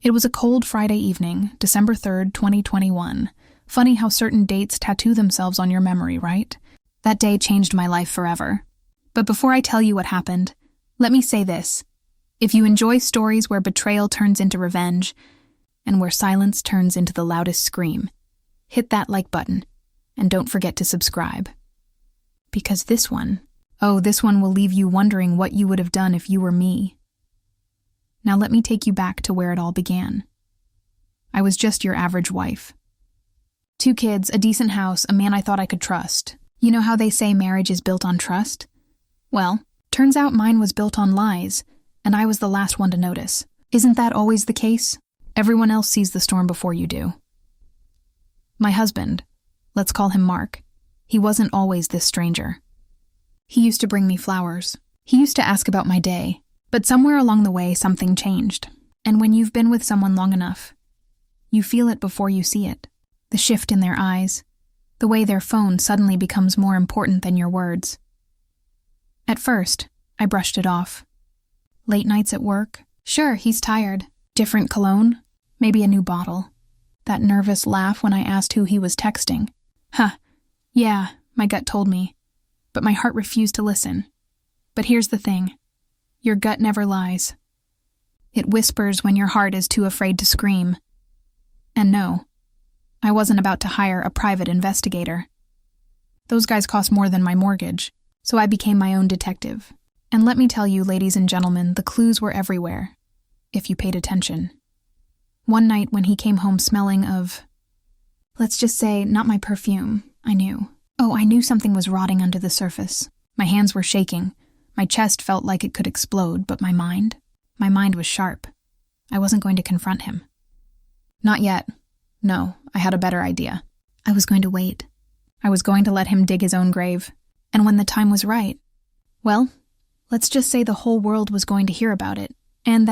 It was a cold Friday evening, December 3rd, 2021. Funny how certain dates tattoo themselves on your memory, right? That day changed my life forever. But before I tell you what happened, let me say this. If you enjoy stories where betrayal turns into revenge, and where silence turns into the loudest scream, hit that like button, and don't forget to subscribe. Because this one will leave you wondering what you would have done if you were me. Now let me take you back to where it all began. I was just your average wife. 2 kids, a decent house, a man I thought I could trust. You know how they say marriage is built on trust? Well, turns out mine was built on lies, and I was the last one to notice. Isn't that always the case? Everyone else sees the storm before you do. My husband, let's call him Mark, he wasn't always this stranger. He used to bring me flowers. He used to ask about my day. But somewhere along the way, something changed. And when you've been with someone long enough, you feel it before you see it. The shift in their eyes, the way their phone suddenly becomes more important than your words. At first, I brushed it off. Late nights at work? Sure, he's tired. Different cologne? Maybe a new bottle. That nervous laugh when I asked who he was texting. Yeah, my gut told me. But my heart refused to listen. But here's the thing. Your gut never lies. It whispers when your heart is too afraid to scream. And no, I wasn't about to hire a private investigator. Those guys cost more than my mortgage, so I became my own detective. And let me tell you, ladies and gentlemen, the clues were everywhere, if you paid attention. One night when he came home smelling of, let's just say, not my perfume, I knew. I knew something was rotting under the surface. My hands were shaking. My chest felt like it could explode, but my mind was sharp. I wasn't going to confront him. Not yet. No, I had a better idea. I was going to wait. I was going to let him dig his own grave. And when the time was right, well, let's just say the whole world was going to hear about it. And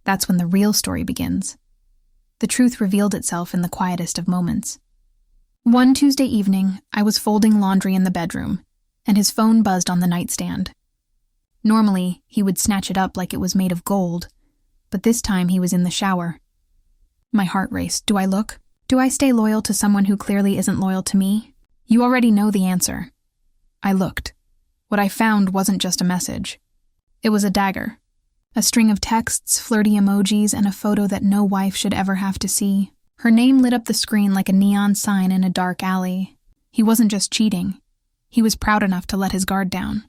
that's when the real story begins. The truth revealed itself in the quietest of moments. One Tuesday evening, I was folding laundry in the bedroom, and his phone buzzed on the nightstand. Normally, he would snatch it up like it was made of gold, but this time he was in the shower. My heart raced. Do I look? Do I stay loyal to someone who clearly isn't loyal to me? You already know the answer. I looked. What I found wasn't just a message. It was a dagger. A string of texts, flirty emojis, and a photo that no wife should ever have to see. Her name lit up the screen like a neon sign in a dark alley. He wasn't just cheating. He was proud enough to let his guard down.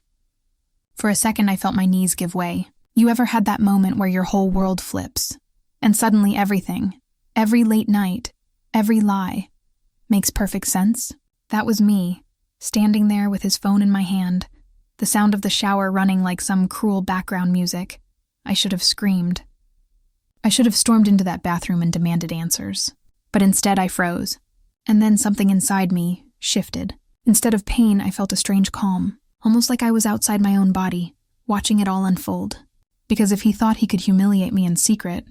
For a second, I felt my knees give way. You ever had that moment where your whole world flips, and suddenly everything, every late night, every lie, makes perfect sense? That was me, standing there with his phone in my hand, the sound of the shower running like some cruel background music. I should have screamed. I should have stormed into that bathroom and demanded answers. But instead I froze, and then something inside me shifted. Instead of pain, I felt a strange calm, almost like I was outside my own body, watching it all unfold. Because if he thought he could humiliate me in secret,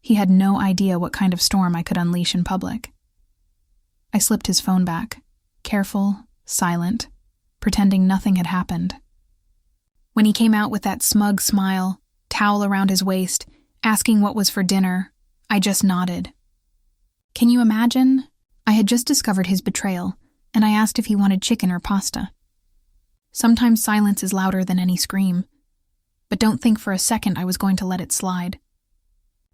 he had no idea what kind of storm I could unleash in public. I slipped his phone back, careful, silent, pretending nothing had happened. When he came out with that smug smile, towel around his waist, asking what was for dinner, I just nodded. Can you imagine? I had just discovered his betrayal, and I asked if he wanted chicken or pasta. Sometimes silence is louder than any scream, but don't think for a second I was going to let it slide.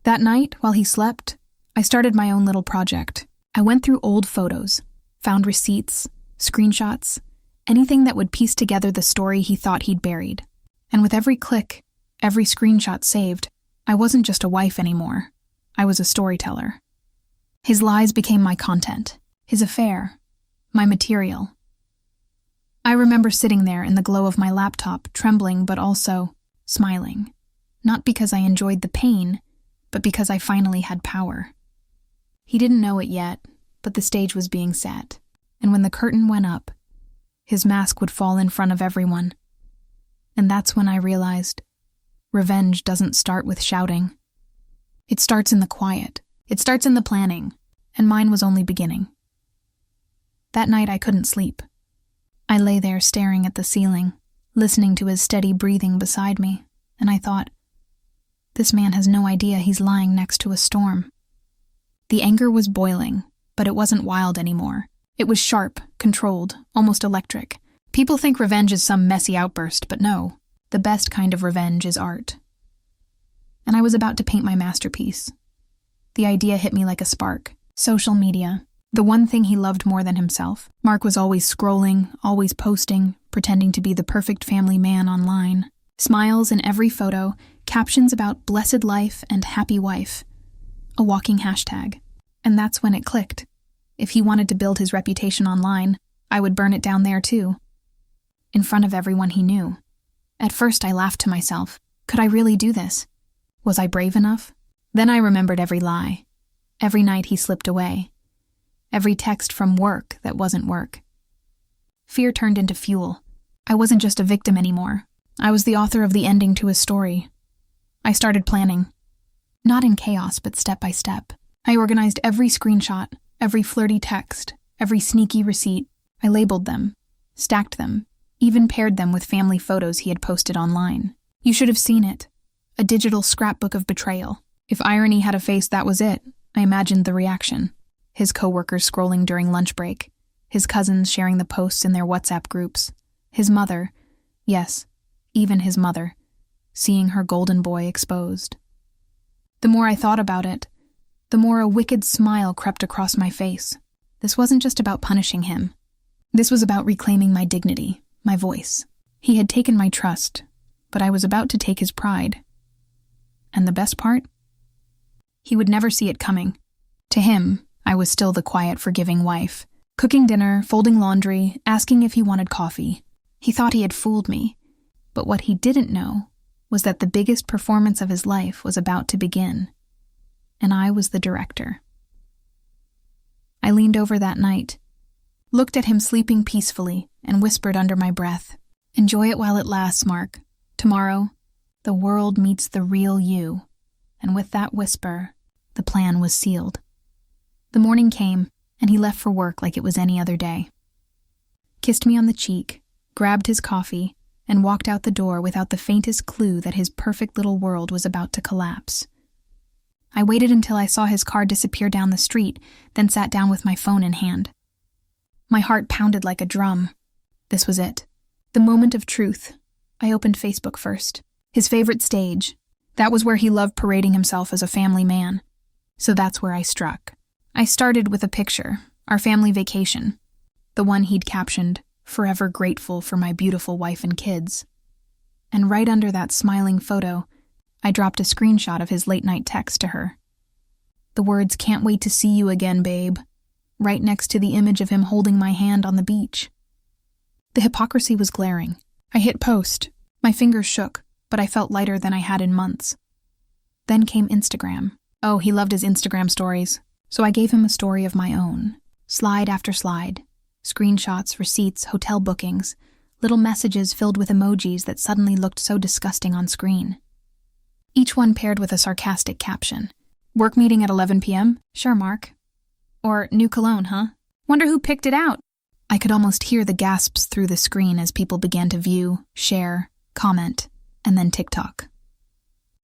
That night, while he slept, I started my own little project. I went through old photos, found receipts, screenshots, anything that would piece together the story he thought he'd buried. And with every click, every screenshot saved, I wasn't just a wife anymore. I was a storyteller. His lies became my content, his affair, my material. I remember sitting there in the glow of my laptop, trembling but also smiling. Not because I enjoyed the pain, but because I finally had power. He didn't know it yet, but the stage was being set, and when the curtain went up, his mask would fall in front of everyone. And that's when I realized revenge doesn't start with shouting. It starts in the quiet. It starts in the planning, and mine was only beginning. That night I couldn't sleep. I lay there staring at the ceiling, listening to his steady breathing beside me, and I thought, This man has no idea he's lying next to a storm. The anger was boiling, but it wasn't wild anymore. It was sharp, controlled, almost electric. People think revenge is some messy outburst, but no. The best kind of revenge is art. And I was about to paint my masterpiece. The idea hit me like a spark. Social media. The one thing he loved more than himself. Mark was always scrolling, always posting, pretending to be the perfect family man online. Smiles in every photo, captions about blessed life and happy wife. A walking hashtag. And that's when it clicked. If he wanted to build his reputation online, I would burn it down there too. In front of everyone he knew. At first I laughed to myself. Could I really do this? Was I brave enough? Then I remembered every lie. Every night he slipped away. Every text from work that wasn't work. Fear turned into fuel. I wasn't just a victim anymore. I was the author of the ending to his story. I started planning. Not in chaos, but step by step. I organized every screenshot, every flirty text, every sneaky receipt. I labeled them, stacked them, even paired them with family photos he had posted online. You should have seen it. A digital scrapbook of betrayal. If irony had a face, that was it. I imagined the reaction. His coworkers scrolling during lunch break. His cousins sharing the posts in their WhatsApp groups. His mother, yes, even his mother, seeing her golden boy exposed. The more I thought about it, the more a wicked smile crept across my face. This wasn't just about punishing him. This was about reclaiming my dignity, my voice. He had taken my trust, but I was about to take his pride. And the best part? He would never see it coming. To him, I was still the quiet, forgiving wife, cooking dinner, folding laundry, asking if he wanted coffee. He thought he had fooled me, but what he didn't know was that the biggest performance of his life was about to begin, and I was the director. I leaned over that night, looked at him sleeping peacefully, and whispered under my breath, "Enjoy it while it lasts, Mark. Tomorrow, the world meets the real you." And with that whisper, the plan was sealed. The morning came, and he left for work like it was any other day. Kissed me on the cheek, grabbed his coffee, and walked out the door without the faintest clue that his perfect little world was about to collapse. I waited until I saw his car disappear down the street, then sat down with my phone in hand. My heart pounded like a drum. This was it. The moment of truth. I opened Facebook first. His favorite stage. That was where he loved parading himself as a family man. So that's where I struck. I started with a picture, our family vacation. The one he'd captioned, "Forever grateful for my beautiful wife and kids." And right under that smiling photo, I dropped a screenshot of his late-night text to her. The words, "Can't wait to see you again, babe," right next to the image of him holding my hand on the beach. The hypocrisy was glaring. I hit post. My fingers shook, but I felt lighter than I had in months. Then came Instagram. Oh, he loved his Instagram stories, so I gave him a story of my own. Slide after slide. Screenshots, receipts, hotel bookings, little messages filled with emojis that suddenly looked so disgusting on screen. Each one paired with a sarcastic caption. "Work meeting at 11 p.m.? Sure, Mark." Or, "New cologne, huh? Wonder who picked it out." I could almost hear the gasps through the screen as people began to view, share, comment, and then TikTok.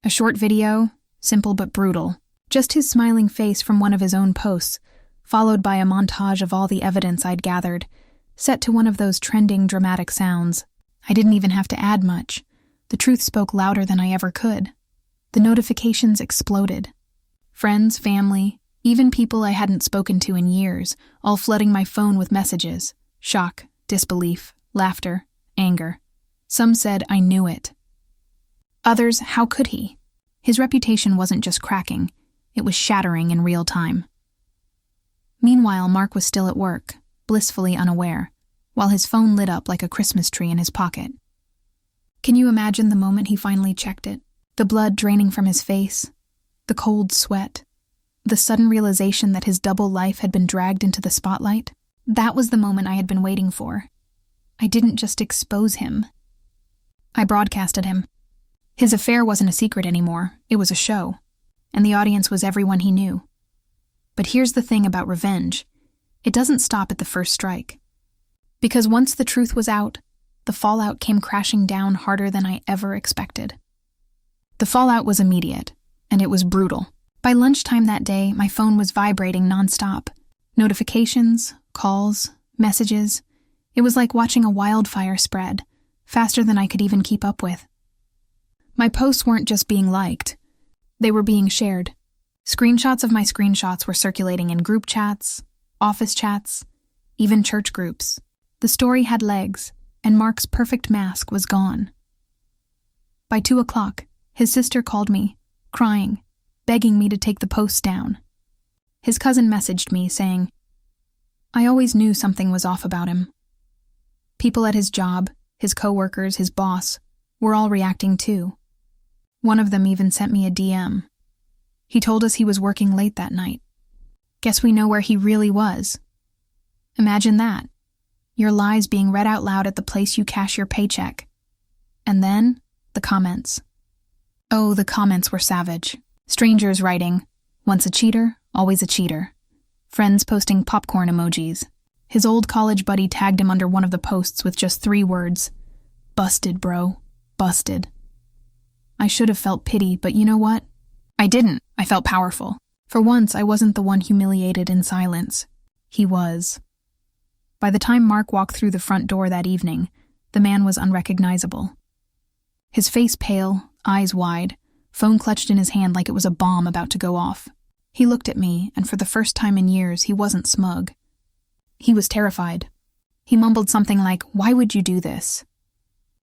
A short video, simple but brutal. Just his smiling face from one of his own posts, followed by a montage of all the evidence I'd gathered, set to one of those trending dramatic sounds. I didn't even have to add much. The truth spoke louder than I ever could. The notifications exploded. Friends, family, even people I hadn't spoken to in years, all flooding my phone with messages. Shock, disbelief, laughter, anger. Some said I knew it. Others, how could he? His reputation wasn't just cracking, it was shattering in real time. Meanwhile, Mark was still at work, blissfully unaware, while his phone lit up like a Christmas tree in his pocket. Can you imagine the moment he finally checked it? The blood draining from his face, the cold sweat, the sudden realization that his double life had been dragged into the spotlight? That was the moment I had been waiting for. I didn't just expose him. I broadcasted him. His affair wasn't a secret anymore, it was a show, and the audience was everyone he knew. But here's the thing about revenge. It doesn't stop at the first strike. Because once the truth was out, the fallout came crashing down harder than I ever expected. The fallout was immediate, and it was brutal. By lunchtime that day, my phone was vibrating nonstop. Notifications, calls, messages. It was like watching a wildfire spread, faster than I could even keep up with. My posts weren't just being liked. They were being shared. Screenshots of my screenshots were circulating in group chats, office chats, even church groups. The story had legs, and Mark's perfect mask was gone. By 2 o'clock, his sister called me, crying, begging me to take the posts down. His cousin messaged me, saying, "I always knew something was off about him." People at his job, his coworkers, his boss, were all reacting too. One of them even sent me a DM. He told us he was working late that night. Guess we know where he really was. Imagine that. Your lies being read out loud at the place you cash your paycheck. And then, the comments. Oh, the comments were savage. Strangers writing, "Once a cheater, always a cheater." Friends posting popcorn emojis. His old college buddy tagged him under one of the posts with just 3 words. "Busted, bro. Busted." I should have felt pity, but you know what? I didn't. I felt powerful. For once, I wasn't the one humiliated in silence. He was. By the time Mark walked through the front door that evening, the man was unrecognizable. His face pale, eyes wide, phone clutched in his hand like it was a bomb about to go off. He looked at me, and for the first time in years, he wasn't smug. He was terrified. He mumbled something like, "Why would you do this?"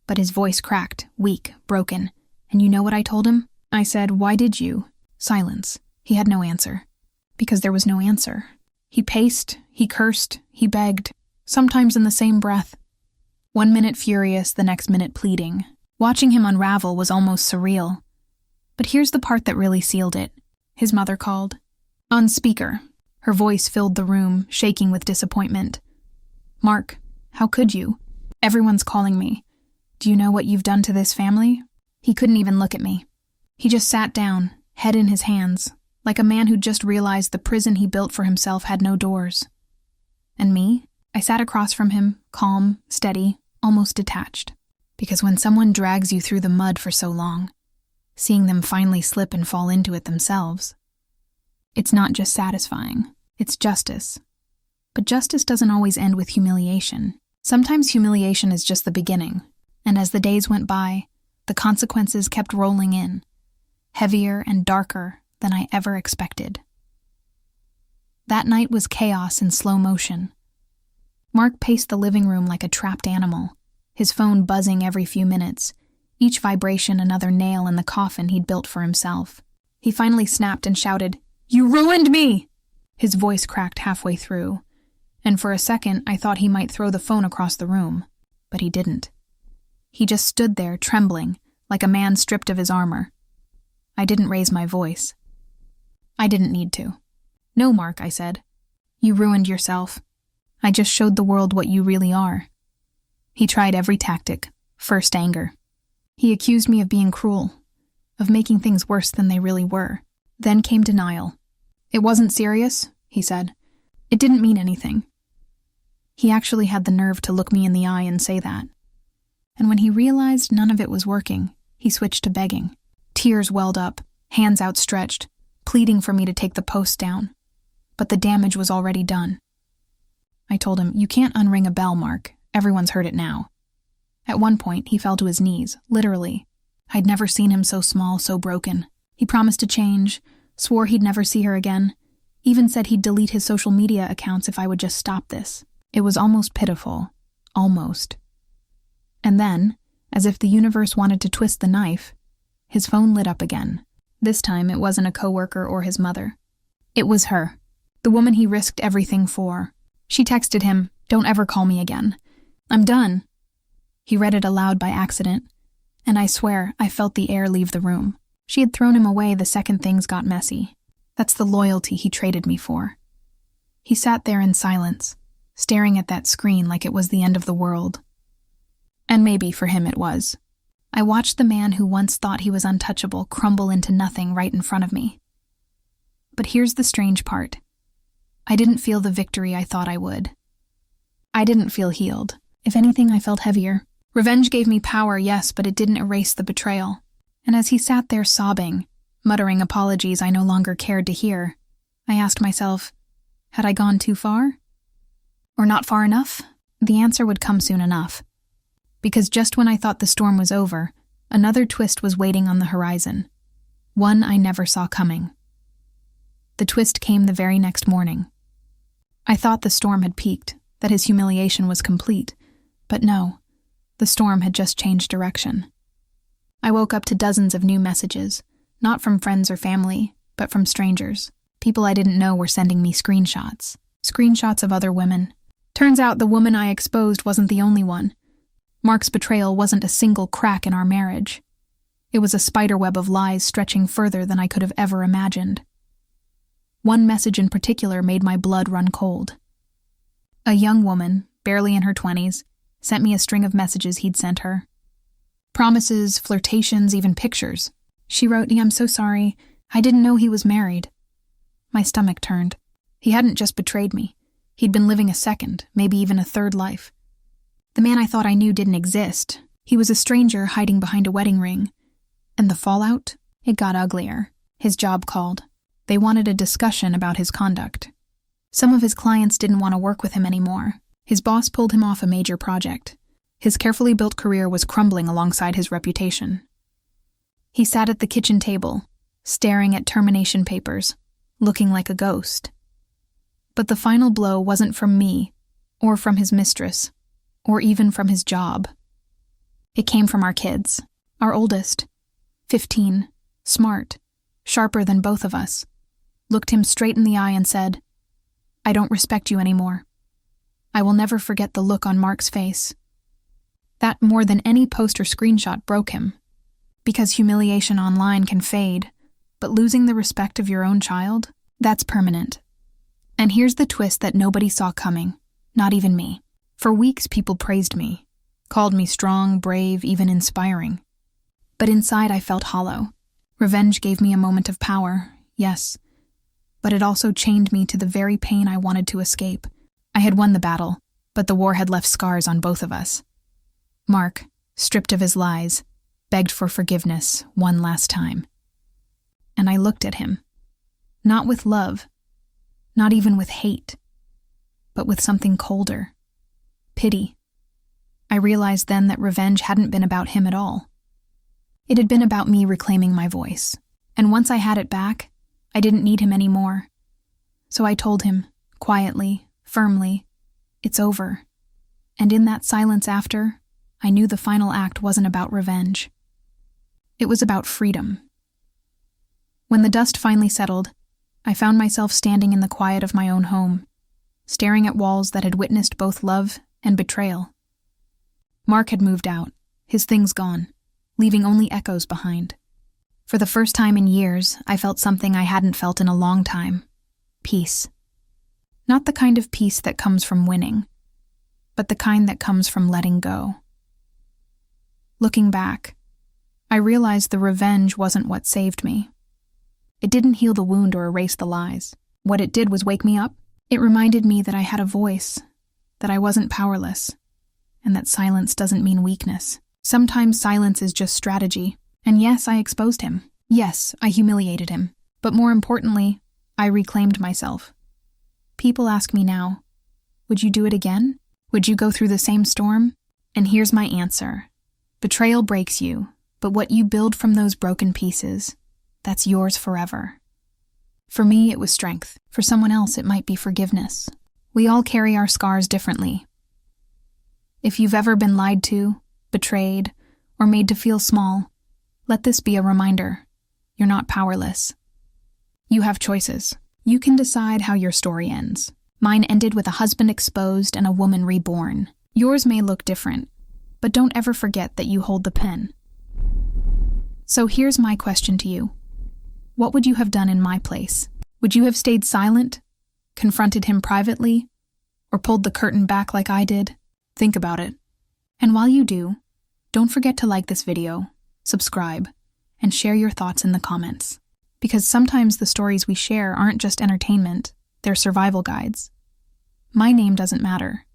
But his voice cracked, weak, broken. And you know what I told him? I said, "Why did you?" Silence. He had no answer. Because there was no answer. He paced, he cursed, he begged, sometimes in the same breath. 1 minute furious, the next minute pleading. Watching him unravel was almost surreal. But here's the part that really sealed it. His mother called. On speaker. Her voice filled the room, shaking with disappointment. "Mark, how could you? Everyone's calling me. Do you know what you've done to this family?" He couldn't even look at me. He just sat down, head in his hands, like a man who just realized the prison he built for himself had no doors. And me? I sat across from him, calm, steady, almost detached. Because when someone drags you through the mud for so long, seeing them finally slip and fall into it themselves, it's not just satisfying, it's justice. But justice doesn't always end with humiliation. Sometimes humiliation is just the beginning, and as the days went by, the consequences kept rolling in, heavier and darker than I ever expected. That night was chaos in slow motion. Mark paced the living room like a trapped animal, his phone buzzing every few minutes, each vibration another nail in the coffin he'd built for himself. He finally snapped and shouted, "You ruined me!" His voice cracked halfway through, and for a second I thought he might throw the phone across the room, but he didn't. He just stood there, trembling, like a man stripped of his armor. I didn't raise my voice. I didn't need to. "No, Mark," I said. "You ruined yourself. I just showed the world what you really are." He tried every tactic. First, anger. He accused me of being cruel, of making things worse than they really were. Then came denial. "It wasn't serious," he said. "It didn't mean anything." He actually had the nerve to look me in the eye and say that. And when he realized none of it was working, he switched to begging. Tears welled up, hands outstretched, pleading for me to take the post down. But the damage was already done. I told him, "You can't unring a bell, Mark. Everyone's heard it now." At one point, he fell to his knees, literally. I'd never seen him so small, so broken. He promised to change, swore he'd never see her again, even said he'd delete his social media accounts if I would just stop this. It was almost pitiful. Almost. And then, as if the universe wanted to twist the knife, his phone lit up again. This time it wasn't a coworker or his mother. It was her, the woman he risked everything for. She texted him, "Don't ever call me again. I'm done." He read it aloud by accident, and I swear I felt the air leave the room. She had thrown him away the second things got messy. That's the loyalty he traded me for. He sat there in silence, staring at that screen like it was the end of the world. And maybe for him it was. I watched the man who once thought he was untouchable crumble into nothing right in front of me. But here's the strange part. I didn't feel the victory I thought I would. I didn't feel healed. If anything, I felt heavier. Revenge gave me power, yes, but it didn't erase the betrayal. And as he sat there sobbing, muttering apologies I no longer cared to hear, I asked myself, had I gone too far? Or not far enough? The answer would come soon enough. Because just when I thought the storm was over, another twist was waiting on the horizon. One I never saw coming. The twist came the very next morning. I thought the storm had peaked, that his humiliation was complete. But no, the storm had just changed direction. I woke up to dozens of new messages, not from friends or family, but from strangers. People I didn't know were sending me screenshots of other women. Turns out the woman I exposed wasn't the only one. Mark's betrayal wasn't a single crack in our marriage. It was a spiderweb of lies stretching further than I could have ever imagined. One message in particular made my blood run cold. A young woman, barely in her 20s, sent me a string of messages he'd sent her. Promises, flirtations, even pictures. She wrote, "I'm so sorry. I didn't know he was married." My stomach turned. He hadn't just betrayed me. He'd been living a second, maybe even a third life. The man I thought I knew didn't exist. He was a stranger hiding behind a wedding ring. And the fallout? It got uglier. His job called. They wanted a discussion about his conduct. Some of his clients didn't want to work with him anymore. His boss pulled him off a major project. His carefully built career was crumbling alongside his reputation. He sat at the kitchen table, staring at termination papers, looking like a ghost. But the final blow wasn't from me, or from his mistress, or even from his job. It came from our kids, our oldest, 15, smart, sharper than both of us, looked him straight in the eye and said, "I don't respect you anymore." I will never forget the look on Mark's face. That more than any post or screenshot broke him. Because humiliation online can fade, but losing the respect of your own child, that's permanent. And here's the twist that nobody saw coming, not even me. For weeks people praised me, called me strong, brave, even inspiring. But inside I felt hollow. Revenge gave me a moment of power, yes, but it also chained me to the very pain I wanted to escape. I had won the battle, but the war had left scars on both of us. Mark, stripped of his lies, begged for forgiveness one last time. And I looked at him, not with love, not even with hate, but with something colder. Pity. I realized then that revenge hadn't been about him at all. It had been about me reclaiming my voice, and once I had it back, I didn't need him anymore. So I told him, quietly, firmly, "It's over." And in that silence after, I knew the final act wasn't about revenge. It was about freedom. When the dust finally settled, I found myself standing in the quiet of my own home, staring at walls that had witnessed both love and betrayal. Mark had moved out, his things gone, leaving only echoes behind. For the first time in years, I felt something I hadn't felt in a long time. Peace. Not the kind of peace that comes from winning, but the kind that comes from letting go. Looking back, I realized the revenge wasn't what saved me. It didn't heal the wound or erase the lies. What it did was wake me up. It reminded me that I had a voice, that I wasn't powerless, and that silence doesn't mean weakness. Sometimes silence is just strategy. And yes, I exposed him. Yes, I humiliated him. But more importantly, I reclaimed myself. People ask me now, would you do it again? Would you go through the same storm? And here's my answer. Betrayal breaks you, but what you build from those broken pieces, that's yours forever. For me, it was strength. For someone else, it might be forgiveness. We all carry our scars differently. If you've ever been lied to, betrayed, or made to feel small, let this be a reminder. You're not powerless. You have choices. You can decide how your story ends. Mine ended with a husband exposed and a woman reborn. Yours may look different, but don't ever forget that you hold the pen. So here's my question to you. What would you have done in my place? Would you have stayed silent, confronted him privately, or pulled the curtain back like I did? Think about it. And while you do, don't forget to like this video, subscribe, and share your thoughts in the comments. Because sometimes the stories we share aren't just entertainment, they're survival guides. My name doesn't matter.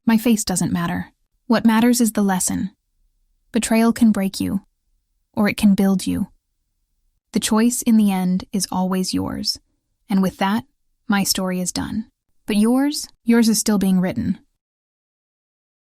My face doesn't matter. What matters is the lesson. Betrayal can break you, or it can build you. The choice in the end is always yours. And with that, my story is done. But yours is still being written.